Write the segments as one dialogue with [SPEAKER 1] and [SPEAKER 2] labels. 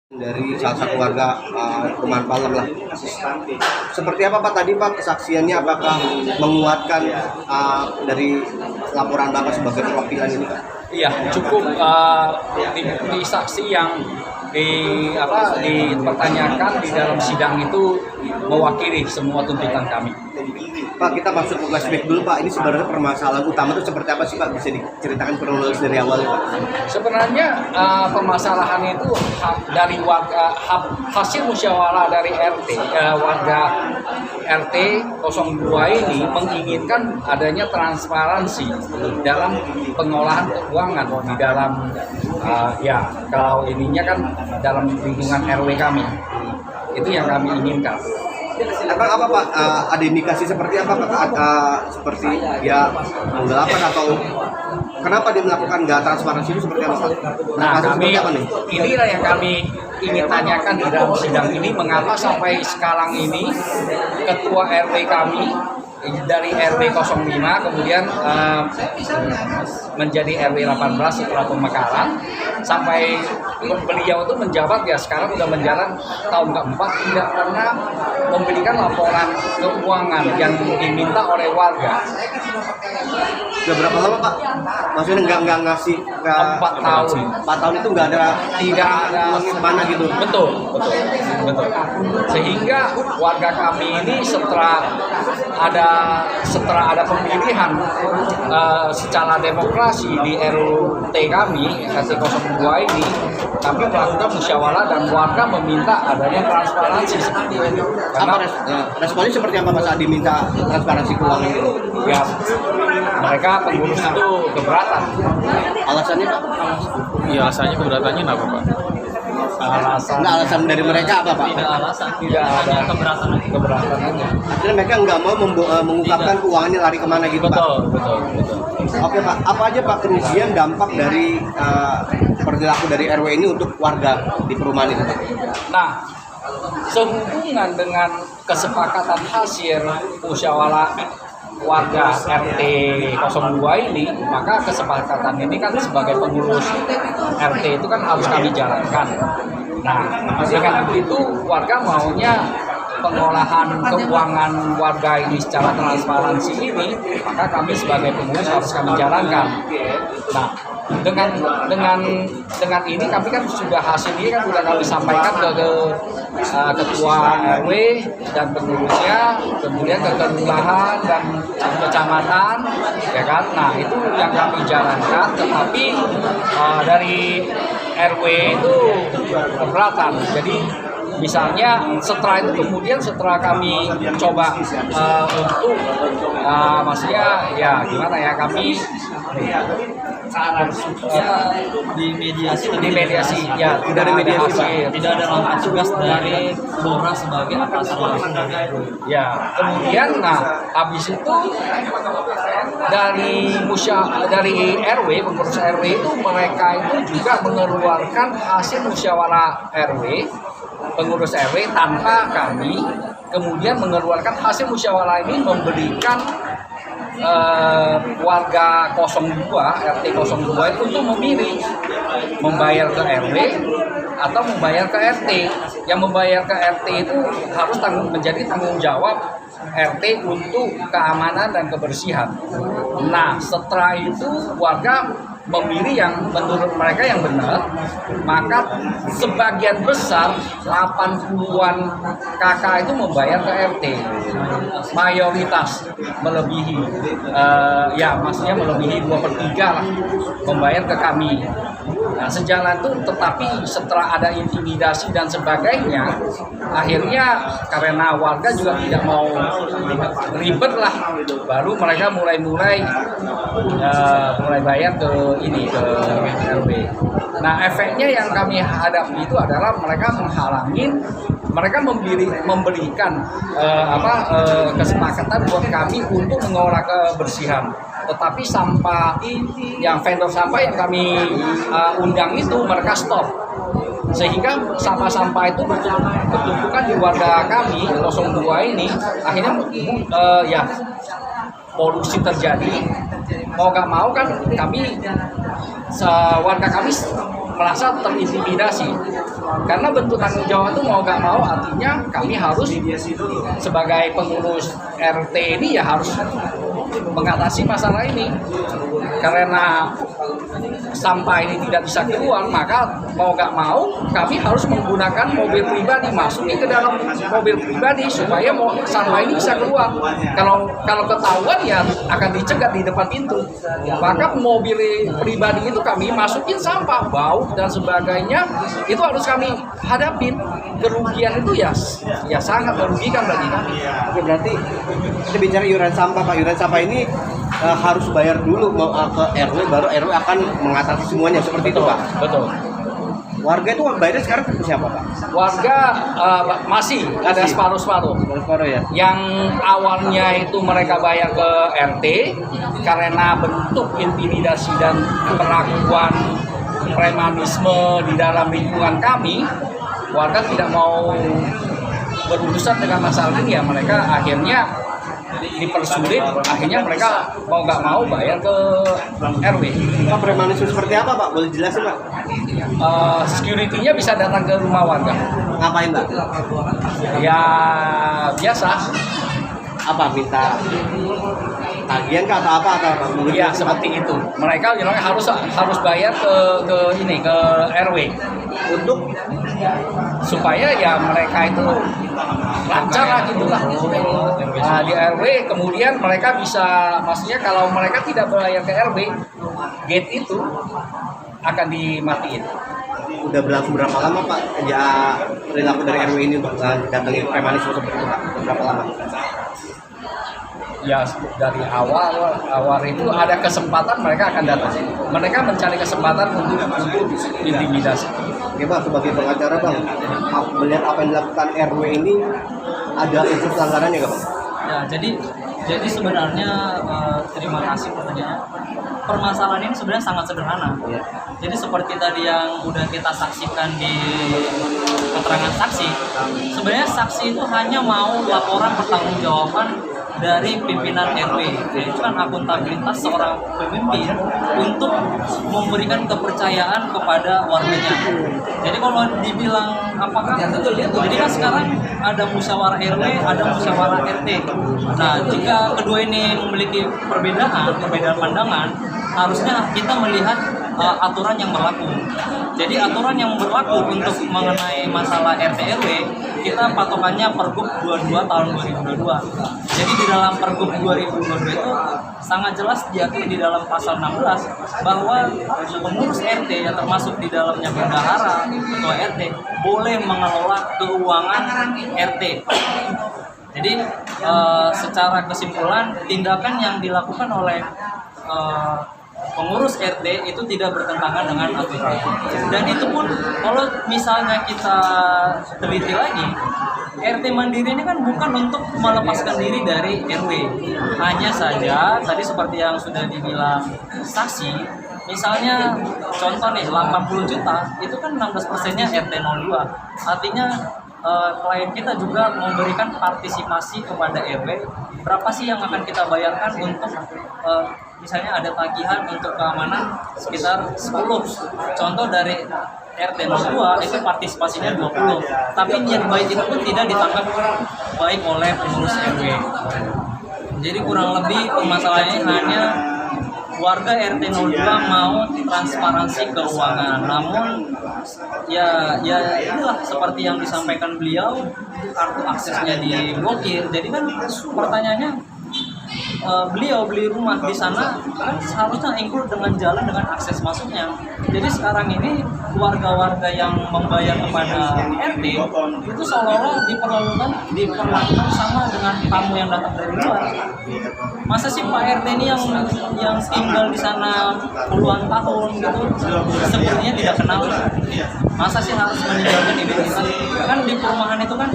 [SPEAKER 1] Dari salah satu warga Perumahan Palem lah. Seperti apa Pak tadi Pak kesaksiannya, apakah menguatkan dari laporan Bapak sebagai perwakilan ini Pak?
[SPEAKER 2] Iya, cukup di saksi yang dipertanyakan di dalam sidang itu mewakili semua tuntutan kami.
[SPEAKER 1] Pak, kita masuk ke flashback dulu Pak. Ini sebenarnya permasalahan utama itu seperti apa sih Pak? Bisa diceritakan kronologis dari awal Pak?
[SPEAKER 2] Sebenarnya permasalahan itu dari warga, hasil musyawarah dari warga RT 02 ini menginginkan adanya transparansi dalam pengolahan keuangan di dalam kalau ininya kan dalam lingkungan RW kami. Itu yang kami inginkan.
[SPEAKER 1] Apa Pak? Ada indikasi seperti apa Pak? Seperti ya penggelapan atau kenapa dia melakukan nggak transparansi itu seperti apa Pak?
[SPEAKER 2] Nah, inilah yang kami ingin tanyakan di dalam sidang ini, mengapa sampai sekarang ini ketua RW kami dari RW 05 kemudian menjadi RW 18 setelah pemekaran, sampai beliau itu menjabat ya sekarang udah menjalan tahun keempat tidak pernah memberikan laporan keuangan yang diminta oleh warga.
[SPEAKER 1] Sudah berapa lama Pak? Maksudnya nggak ngasih ke
[SPEAKER 2] 4 tahun.
[SPEAKER 1] 4 tahun itu nggak ada mana gitu?
[SPEAKER 2] Betul. Sehingga warga kami ini setelah ada pemilihan secara demokrasi di RT kami RT 02 ini, kami melakukan musyawarah dan warga meminta adanya transparansi seperti itu.
[SPEAKER 1] Apa responnya seperti apa Pak saat diminta transparansi keuangan itu?
[SPEAKER 2] Ya, mereka pengurus itu keberatan.
[SPEAKER 1] Alasannya Pak?
[SPEAKER 3] Iya, alasannya keberatannya apa Pak?
[SPEAKER 1] Alasan dari mereka apa Pak?
[SPEAKER 2] Tidak ada keberatan aja.
[SPEAKER 1] Akhirnya mereka nggak mau mengungkapkan keuangannya lari kemana gitu Pak?
[SPEAKER 2] Betul.
[SPEAKER 1] Oke Pak, apa aja Pak kerugian dampak dari perilaku dari RW ini untuk warga di perumahan itu Pak?
[SPEAKER 2] Nah, sehubungan dengan kesepakatan hasil musyawarah warga RT 02 ini, maka kesepakatan ini kan sebagai pengurus RT itu kan harus kami jalankan. Nah, dengan itu warga maunya pengolahan keuangan warga ini secara transparansi ini, maka kami sebagai pengurus harus kami jalankan. Nah, dengan ini kami kan sudah hasil ini kan sudah kami sampaikan ke ketua RW dan pengurusnya, kemudian ke kelurahan dan kecamatan, ya kan. Nah, itu yang kami jalankan, tetapi dari RW itu keberatan. Jadi misalnya setelah itu kemudian setelah kami coba untuk maksudnya ya gimana ya, kami di mediasi ya tidak ada hasil, tidak ada langkah tugas dari Lurah sebagai atasan langsung ya. Kemudian habis itu dari RW, pengurus RW itu mereka itu juga mengeluarkan hasil musyawarah RW, pengurus RW tanpa kami kemudian mengeluarkan hasil musyawarah ini memberikan warga 02 RT 02 itu untuk memilih membayar ke RW atau membayar ke RT. Yang membayar ke RT itu harus menjadi tanggung jawab RT untuk keamanan dan kebersihan. Nah, setelah itu warga memilih yang menurut mereka yang benar, maka sebagian besar 80-an kakak itu membayar ke RT, mayoritas melebihi maksudnya melebihi 2/3 lah membayar ke kami. Nah, sejalan itu, tetapi setelah ada intimidasi dan sebagainya, akhirnya karena warga juga tidak mau ribet lah, baru mereka mulai bayar ke RW. Nah, efeknya yang kami hadapi itu adalah mereka memberikan kesepakatan buat kami untuk mengolah kebersihan. Tetapi sampah yang vendor sampah yang kami undang itu mereka stop. Sehingga sampah-sampah itu bertumpukan di warga kami 02 ini, akhirnya polusi terjadi. Mau gak mau kan kami warga kami merasa terintimidasi. Karena bentuk tanggung jawab itu mau gak mau artinya kami harus sebagai pengurus RT ini ya harus mengatasi masalah ini. Karena sampah ini tidak bisa keluar, maka mau gak mau kami harus menggunakan mobil pribadi, masukin ke dalam mobil pribadi supaya sampah ini bisa keluar. Kalau ketahuan ya akan dicegat di depan pintu. Maka mobil pribadi itu kami masukin sampah, bau dan sebagainya, itu harus kami hadapin. Kerugian itu ya sangat merugikan bagi kami.
[SPEAKER 1] Oke, berarti kita bicara iuran sampah, Pak. Iuran sampah ini harus bayar dulu ke RW, baru RW akan mengatasi semuanya, seperti itu, Pak.
[SPEAKER 2] Betul.
[SPEAKER 1] Warga itu bayarnya sekarang ke siapa, Pak?
[SPEAKER 2] Warga masih ada separuh-separuh.
[SPEAKER 1] Separuh ya.
[SPEAKER 2] Yang awalnya itu mereka bayar ke RT karena bentuk intimidasi dan perlakuan premanisme di dalam lingkungan kami, warga tidak mau berurusan dengan masalah ini, ya mereka akhirnya dipersulit, akhirnya mereka mau nggak mau bayar ke RW.
[SPEAKER 1] Pak, premanisme seperti apa, Pak? Boleh jelasin, Pak?
[SPEAKER 2] Security-nya bisa datang ke rumah warga.
[SPEAKER 1] Ngapain, Pak?
[SPEAKER 2] Ya biasa.
[SPEAKER 1] Apa, minta tagihan kah atau apa?
[SPEAKER 2] Ya seperti itu. Mereka harus bayar ke RW
[SPEAKER 1] Untuk
[SPEAKER 2] supaya ya mereka itu lancar lah gitulah. Nah, di RW kemudian mereka bisa, maksudnya kalau mereka tidak bayar ke RW, gate itu akan dimatiin.
[SPEAKER 1] udah berlangsung berapa lama, Pak, ya perilaku dari RW ini untuk datangi premanisme seperti itu, Pak? Berapa lama?
[SPEAKER 2] Ya dari awal itu ada kesempatan mereka akan datang. Mereka mencari kesempatan untuk intimidasi.
[SPEAKER 1] Oke, Pak, sebagai pengacara, Bang, melihat apa yang dilakukan RW ini ada unsur pelanggarannya nggak, Bang?
[SPEAKER 4] Ya, jadi sebenarnya terima kasih pertanyaan. Permasalahan ini sebenarnya sangat sederhana.
[SPEAKER 1] Ya.
[SPEAKER 4] Jadi seperti tadi yang udah kita saksikan di keterangan saksi, sebenarnya saksi itu hanya mau laporan pertanggungjawaban dari pimpinan RW, yaitu kan akuntabilitas seorang pemimpin untuk memberikan kepercayaan kepada warganya. Jadi kalau dibilang apakah betul ya? Jadi kan sekarang ada musyawarah RW, ada musyawarah RT. Nah, jika kedua ini memiliki perbedaan pandangan, harusnya kita melihat aturan yang berlaku. Jadi aturan yang berlaku untuk mengenai masalah RT RW, kita patokannya Pergub 22 tahun 2022. Jadi di dalam Pergub 2022 itu sangat jelas diatur di dalam pasal 16 bahwa pengurus RT yang termasuk di dalamnya bendahara, ketua RT, boleh mengelola keuangan RT. Jadi secara kesimpulan, tindakan yang dilakukan oleh pengurus RT itu tidak bertentangan dengan aturan. Dan itu pun kalau misalnya kita teliti lagi, RT mandiri ini kan bukan untuk melepaskan diri dari RW. Hanya saja tadi seperti yang sudah dibilang saksi, misalnya contoh nih 80 juta itu kan 16%-nya RT 02. Artinya klien kita juga memberikan partisipasi kepada RW. Berapa sih yang akan kita bayarkan untuk misalnya ada tagihan untuk keamanan sekitar 10. Contoh dari RT 02 itu partisipasinya 20. Tapi niat baik itu pun tidak ditangkap baik oleh pengurus RW. Jadi kurang lebih permasalahannya hanya warga RT 02 mau transparansi keuangan, namun ya inilah seperti yang disampaikan beliau, kartu aksesnya diblokir. Jadi kan pertanyaannya, beliau beli rumah di sana kan seharusnya include dengan jalan dengan akses masuknya. Jadi sekarang ini warga-warga yang membayar kepada RT itu seolah-olah diperlakukan sama dengan tamu yang datang dari luar. Masa sih Pak RT ini yang tinggal di sana puluhan tahun gitu sepertinya tidak kenal? Masa sih harus meninggalkan identitas? Kan di perumahan itu kan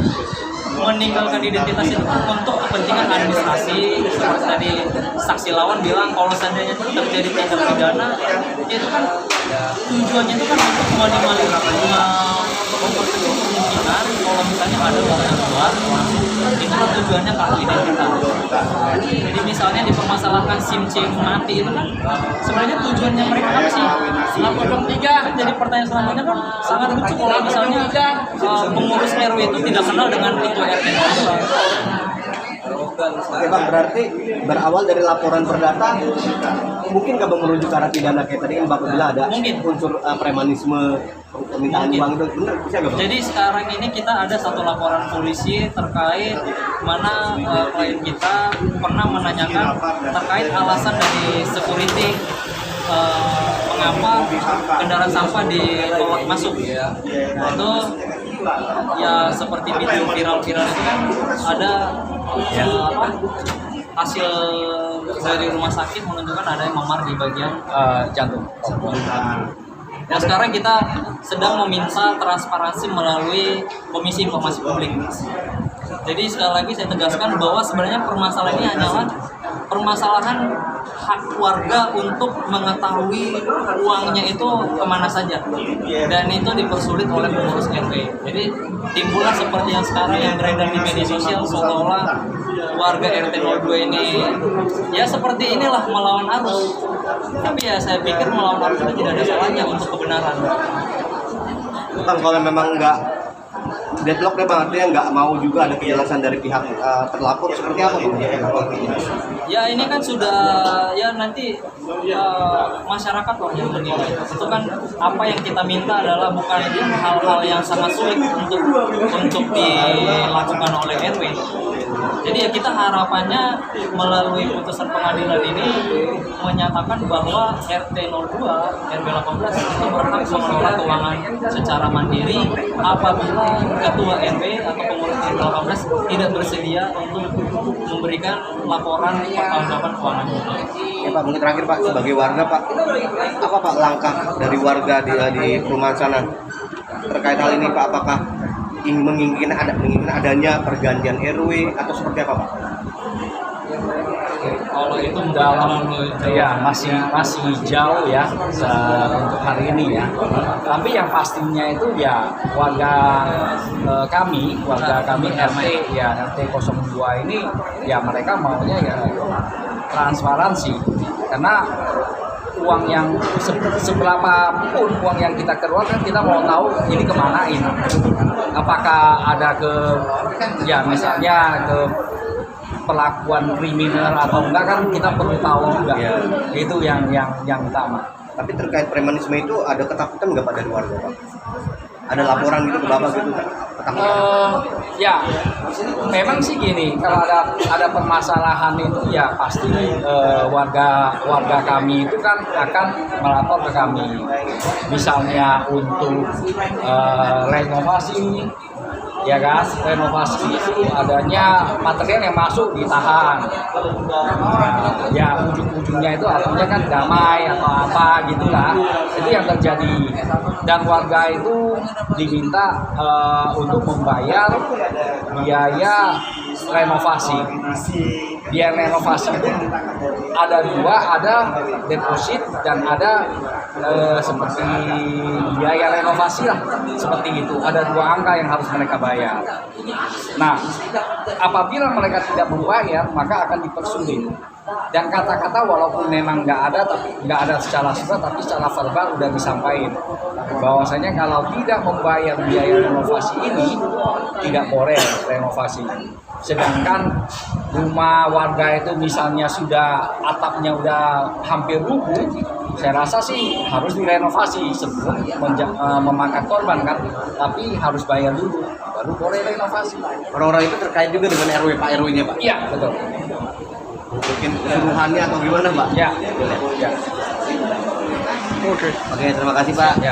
[SPEAKER 4] meninggalkan identitas itu kan untuk kepentingan administrasi. Seperti tadi saksi lawan bilang kalau seandainya itu terjadi tindak pidana, itu kan tujuannya itu kan untuk memperkecil kemungkinan kalau misalnya ada orang yang keluar masuk itulah tujuannya kartu identitas. Jadi misalnya dipermasalahkan SIM C mati itu kan sebenarnya tujuannya mereka apa sih? Jadi pertanyaan selanjutnya kan sangat lucu kalau misalnya pengurus RW itu tidak kenal dengan ketua RT.
[SPEAKER 1] Oke bang, berarti berawal dari laporan perdata, mungkin nggak bang merujuk ke arah pidana kayak tadi kan bapak bilang ada
[SPEAKER 4] Mungkin.
[SPEAKER 1] unsur premanisme permintaan
[SPEAKER 4] Mungkin.
[SPEAKER 1] uang itu benar bisa nggak bang?
[SPEAKER 4] Jadi sekarang ini kita ada satu laporan polisi terkait mana klien kita pernah menanyakan terkait alasan dari security mengapa kendaraan sampah ditolak masuk. Itu ya seperti video viral-viral itu kan ada hasil dari rumah sakit menunjukkan ada yang memar di bagian
[SPEAKER 2] Jantung.
[SPEAKER 4] Nah sekarang kita sedang meminta transparansi melalui Komisi Informasi Publik. Jadi sekali lagi saya tegaskan bahwa sebenarnya permasalahan ini hanyalah permasalahan hak warga untuk mengetahui uangnya itu kemana saja, dan itu dipersulit oleh pengurus RW. Jadi timbullah seperti yang sekarang yang beredar di media sosial seolah-olah warga RT 02 ini ya seperti inilah melawan arus. Tapi ya saya pikir melawan arus itu tidak ada salahnya untuk kebenaran.
[SPEAKER 1] Bang, kalau memang nggak deadlock deh bang, artinya nggak mau juga ada kejelasan dari pihak terlapor seperti apa bang?
[SPEAKER 4] Ya ini kan sudah ya nanti masyarakat loh yang menilai. Itu kan apa yang kita minta adalah bukan hal-hal yang sangat sulit untuk dilakukan oleh RW. Jadi ya kita harapannya melalui putusan pengadilan ini menyatakan bahwa RT 02, RW 18 itu berhak mengelola keuangan secara mandiri apabila ketua RW atau pengurus RW 18 tidak bersedia untuk memberikan laporan pertanggungjawaban keuangan.
[SPEAKER 1] Ya Pak, mungkin terakhir Pak, sebagai warga Pak, apa Pak langkah dari warga di perumahan sana terkait hal ini Pak? Apakah menginginkan adanya pergantian RW atau seperti apa Pak?
[SPEAKER 4] Kalau itu
[SPEAKER 2] Dalam ya masih jauh ya untuk hari ini ya. Tapi yang pastinya itu ya warga kami RT ya RT 02 ini ya mereka maunya ya transparansi, karena uang yang seberapapun uang yang kita keluarkan kita mau tahu ini kemanain, apakah ada ke ya misalnya ke pelakuan kriminal atau enggak, kan kita perlu tahu juga. Itu yang utama.
[SPEAKER 1] Tapi terkait premanisme itu ada ketakutan nggak Pak dari warga Pak? Ada laporan gitu ke Bapak gitu ketakutan?
[SPEAKER 2] Ya memang sih gini, kalau ada permasalahan itu ya pasti warga kami itu kan akan melapor ke kami, misalnya untuk renovasi, ya kan, renovasi itu adanya material yang masuk ditahan. Nah, ya ujung-ujungnya itu artinya kan damai atau apa gitulah, itu yang terjadi. Dan warga itu diminta untuk membayar biaya renovasi. Biaya renovasi itu ada dua, ada deposit dan ada seperti biaya renovasi lah, seperti itu. Ada dua angka yang harus mereka bayar. Nah, apabila mereka tidak membayar maka akan dipersulit. Dan kata-kata walaupun memang nggak ada secara surat, tapi secara verbal udah disampaikan bahwasanya kalau tidak membayar biaya renovasi ini tidak boleh renovasi. Sedangkan rumah warga itu misalnya sudah atapnya udah hampir rubuh, saya rasa sih harus direnovasi sebelum memakan korban kan, tapi harus bayar dulu baru boleh renovasi.
[SPEAKER 1] Orang-orang itu terkait juga dengan RW Pak RW-nya Pak?
[SPEAKER 2] Iya betul.
[SPEAKER 1] Mungkin keseluruhannya atau gimana Pak?
[SPEAKER 2] Ya.
[SPEAKER 1] Oke, terima kasih Pak.
[SPEAKER 2] Ya.